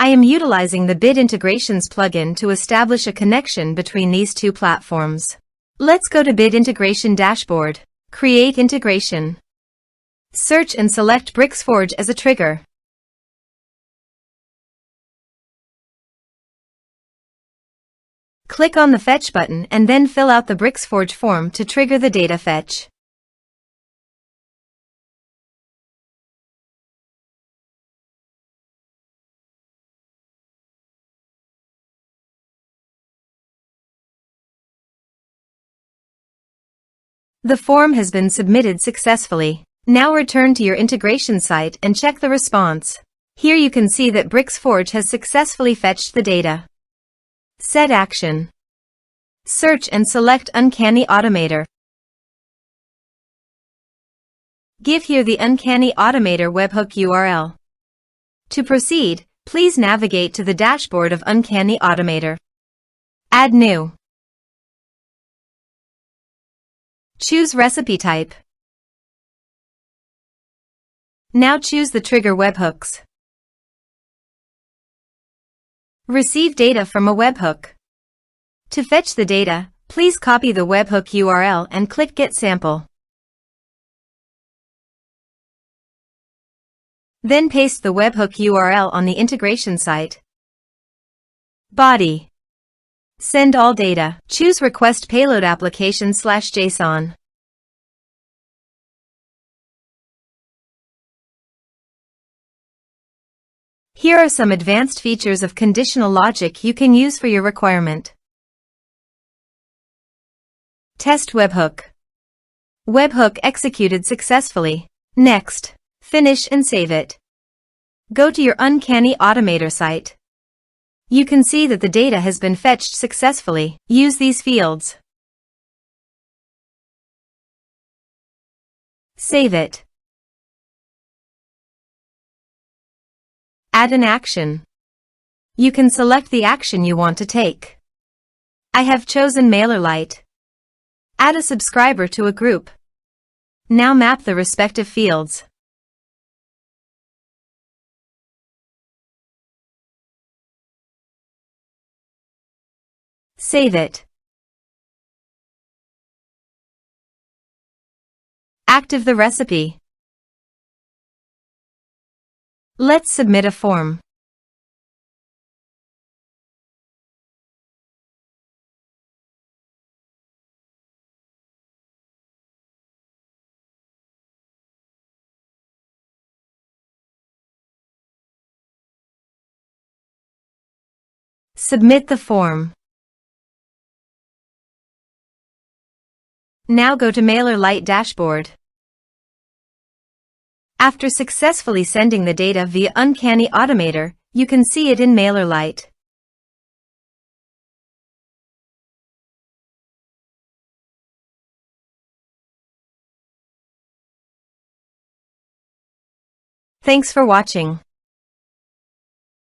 I am utilizing the Bit Integrations plugin to establish a connection between these two platforms. Let's go to Bit Integration Dashboard. Create integration. Search and select Bricksforge as a trigger. Click on the Fetch button and then fill out the Bricksforge form to trigger the data fetch. The form has been submitted successfully. Now return to your integration site and check the response. Here you can see that Bricksforge has successfully fetched the data. Set action. Search and select Uncanny Automator. Give here the Uncanny Automator webhook URL. To proceed, please navigate to the dashboard of Uncanny Automator. Add new. Choose recipe type. Now choose the trigger webhooks. Receive data from a webhook. To fetch the data, please copy the webhook URL and click Get Sample. Then paste the webhook URL on the integration site. Body. Send all data. Choose Request Payload Application/JSON. Here are some advanced features of conditional logic you can use for your requirement. Test webhook. Webhook executed successfully. Next. Finish and save it. Go to your Uncanny Automator site. You can see that the data has been fetched successfully. Use these fields. Save it. Add an action. You can select the action you want to take. I have chosen MailerLite. Add a subscriber to a group. Now map the respective fields. Save it. Active the recipe. Let's submit a form. Submit the form. Now go to MailerLite dashboard. After successfully sending the data via Uncanny Automator, you can see it in MailerLite. Thanks for watching.